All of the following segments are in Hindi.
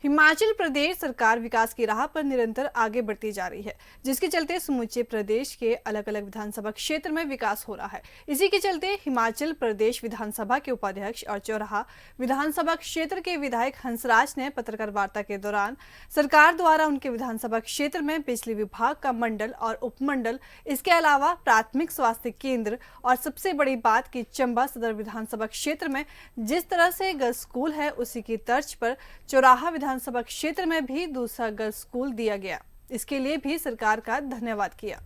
हिमाचल प्रदेश सरकार विकास की राह पर निरंतर आगे बढ़ती जा रही है, जिसके चलते समूचे प्रदेश के अलग अलग विधानसभा क्षेत्र में विकास हो रहा है। इसी के चलते हिमाचल प्रदेश विधानसभा के उपाध्यक्ष और चौराहा विधानसभा क्षेत्र के विधायक हंसराज ने पत्रकार वार्ता के दौरान सरकार द्वारा उनके विधानसभा क्षेत्र में बिजली विभाग का मंडल और उपमंडल, इसके अलावा प्राथमिक स्वास्थ्य केंद्र और सबसे बड़ी बात कि चंबा सदर विधानसभा क्षेत्र में जिस तरह से गर्ल्स स्कूल है, उसी की तर्ज पर चौराहा विधानसभा क्षेत्र में भी दूसरा गर्ल्स स्कूल दिया गया। इसके लिए भी सरकार का धन्यवाद किया।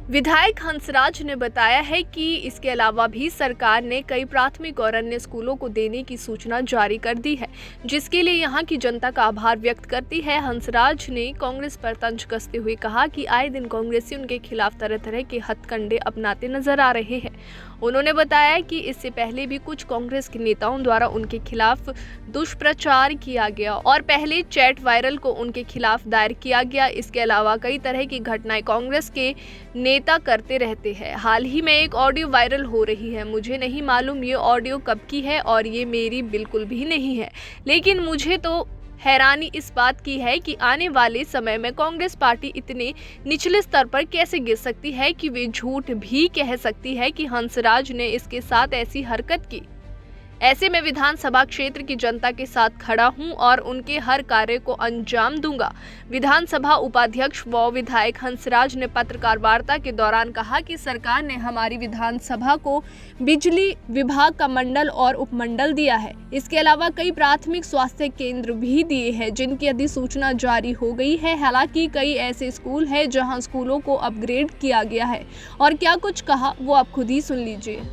विधायक हंसराज ने बताया है कि इसके अलावा भी सरकार ने कई प्राथमिक और अन्य स्कूलों को देने की सूचना जारी कर दी है, जिसके लिए यहां की जनता का आभार व्यक्त करती है। हंसराज ने कांग्रेस पर तंज कसते हुए कहा कि आए दिन कांग्रेसी उनके खिलाफ तरह तरह के हथकंडे अपनाते नजर आ रहे हैं। उन्होंने बताया कि इससे पहले भी कुछ कांग्रेस के नेताओं द्वारा उनके खिलाफ दुष्प्रचार किया गया और पहले चैट वायरल को उनके खिलाफ दायर किया गया। इसके अलावा कई तरह की घटनाएं कांग्रेस के नेता करते रहते हैं। हाल ही में एक ऑडियो वायरल हो रही है। मुझे नहीं मालूम ये ऑडियो कब की है और ये मेरी बिल्कुल भी नहीं है, लेकिन मुझे तो हैरानी इस बात की है कि आने वाले समय में कांग्रेस पार्टी इतने निचले स्तर पर कैसे गिर सकती है कि वे झूठ भी कह सकती है कि हंसराज ने इसके साथ ऐसी हरकत की। ऐसे में विधानसभा क्षेत्र की जनता के साथ खड़ा हूं और उनके हर कार्य को अंजाम दूंगा। विधानसभा उपाध्यक्ष व विधायक हंसराज ने पत्रकार वार्ता के दौरान कहा कि सरकार ने हमारी विधानसभा को बिजली विभाग का मंडल और उपमंडल दिया है। इसके अलावा कई प्राथमिक स्वास्थ्य केंद्र भी दिए हैं, जिनकी अधिसूचना जारी हो गई है। हालांकि कई ऐसे स्कूल हैं जहां स्कूलों को अपग्रेड किया गया है। और क्या कुछ कहा वो आप खुद ही सुन लीजिए।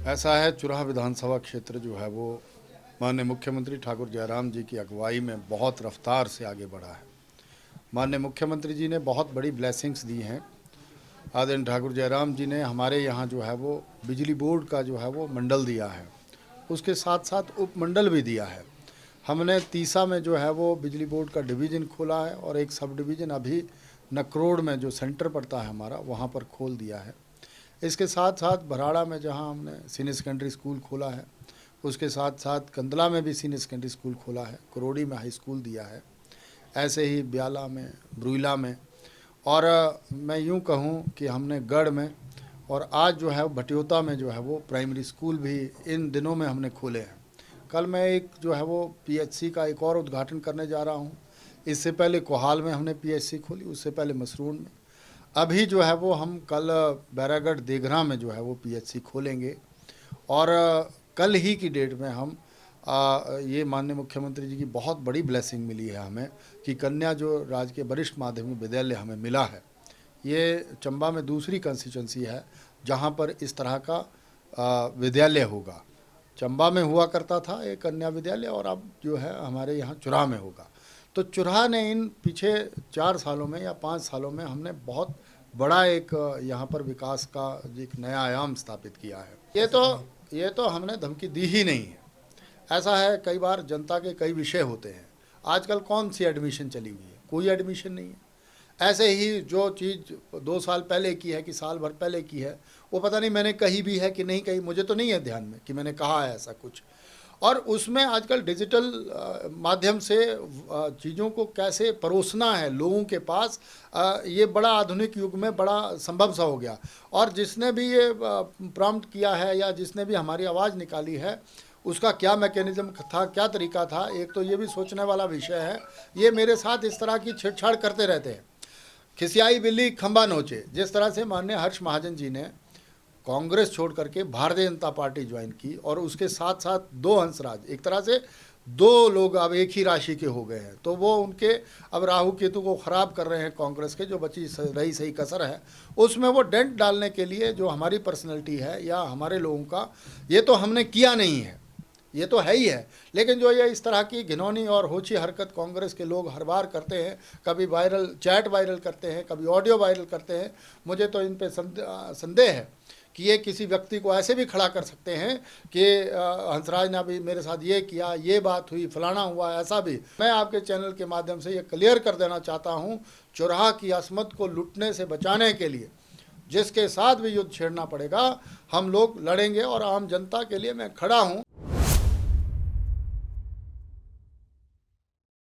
ऐसा है, चुराहा विधानसभा क्षेत्र जो है वो माननीय मुख्यमंत्री ठाकुर जयराम जी की अगुवाई में बहुत रफ्तार से आगे बढ़ा है। माननीय मुख्यमंत्री जी ने बहुत बड़ी ब्लेसिंग्स दी हैं। आदरणीय ठाकुर जयराम जी ने हमारे यहाँ जो है वो बिजली बोर्ड का जो है वो मंडल दिया है, उसके साथ साथ उपमंडल भी दिया है। हमने तीसा में जो है वो बिजली बोर्ड का डिवीज़न खोला है और एक सब डिवीज़न अभी नकरोड़ में जो सेंटर पड़ता है हमारा, वहाँ पर खोल दिया है। इसके साथ साथ भराड़ा में जहां हमने सीनियर सेकेंडरी स्कूल खोला है, उसके साथ साथ कंदला में भी सीनियर सेकेंडरी स्कूल खोला है, करोड़ी में हाई स्कूल दिया है, ऐसे ही ब्याला में, ब्रुइला में, और मैं यूं कहूं कि हमने गढ़ में और आज जो है भटियोता में जो है वो प्राइमरी स्कूल भी इन दिनों में हमने खोले हैं। कल मैं एक जो है वो PHC का एक और उद्घाटन करने जा रहा हूँ। इससे पहले कोहाल में हमने PHC खोली, उससे पहले मसरून में, अभी जो है वो हम कल बैरागढ़ देगरा में जो है वो PHC खोलेंगे। और कल ही की डेट में हम ये माननीय मुख्यमंत्री जी की बहुत बड़ी ब्लेसिंग मिली है हमें कि कन्या जो राजकीय वरिष्ठ माध्यमिक विद्यालय हमें मिला है। ये चंबा में दूसरी कंस्टिट्यूंसी है जहां पर इस तरह का विद्यालय होगा। चंबा में हुआ करता था एक कन्या विद्यालय और अब जो है हमारे यहाँ चुराह में होगा। तो चुराह ने इन पीछे 4 सालों में या 5 सालों में हमने बहुत बड़ा एक यहाँ पर विकास का एक नया आयाम स्थापित किया है। ये तो हमने धमकी दी ही नहीं है। ऐसा है, कई बार जनता के कई विषय होते हैं। आजकल कौन सी एडमिशन चली हुई है? कोई एडमिशन नहीं है। ऐसे ही जो चीज़ 2 साल पहले की है कि साल भर पहले की है, वो पता नहीं मैंने कही भी है कि नहीं कही, मुझे तो नहीं है ध्यान में कि मैंने कहा है ऐसा कुछ। और उसमें आजकल डिजिटल माध्यम से चीज़ों को कैसे परोसना है लोगों के पास, ये बड़ा आधुनिक युग में बड़ा संभव सा हो गया। और जिसने भी ये प्रॉम्प्ट किया है या जिसने भी हमारी आवाज़ निकाली है, उसका क्या मैकेनिज्म था, क्या तरीका था, एक तो ये भी सोचने वाला विषय है। ये मेरे साथ इस तरह की छेड़छाड़ करते रहते हैं। खिसियाई बिल्ली खंबा नोचे, जिस तरह से माननीय हर्ष महाजन जी ने कांग्रेस छोड़ करके भारतीय जनता पार्टी ज्वाइन की और उसके साथ साथ 2 हंसराज, एक तरह से 2 लोग अब एक ही राशि के हो गए हैं। तो वो उनके अब राहु केतु को ख़राब कर रहे हैं। कांग्रेस के जो बची रही सही कसर है उसमें वो डेंट डालने के लिए जो हमारी पर्सनैलिटी है या हमारे लोगों का, ये तो हमने किया नहीं है, ये तो है ही है। लेकिन जो ये इस तरह की घिनौनी और होची हरकत कांग्रेस के लोग हर बार करते हैं, कभी वायरल चैट वायरल करते हैं, कभी ऑडियो वायरल करते हैं, मुझे तो इन पर संदेह है कि ये किसी व्यक्ति को ऐसे भी खड़ा कर सकते हैं कि हंसराज ने अभी मेरे साथ ये किया, ये बात हुई, फलाना हुआ, ऐसा भी। मैं आपके चैनल के माध्यम से ये क्लियर कर देना चाहता हूँ, चुराहा की असमत को लुटने से बचाने के लिए जिसके साथ भी युद्ध छेड़ना पड़ेगा हम लोग लड़ेंगे और आम जनता के लिए मैं खड़ा हूँ।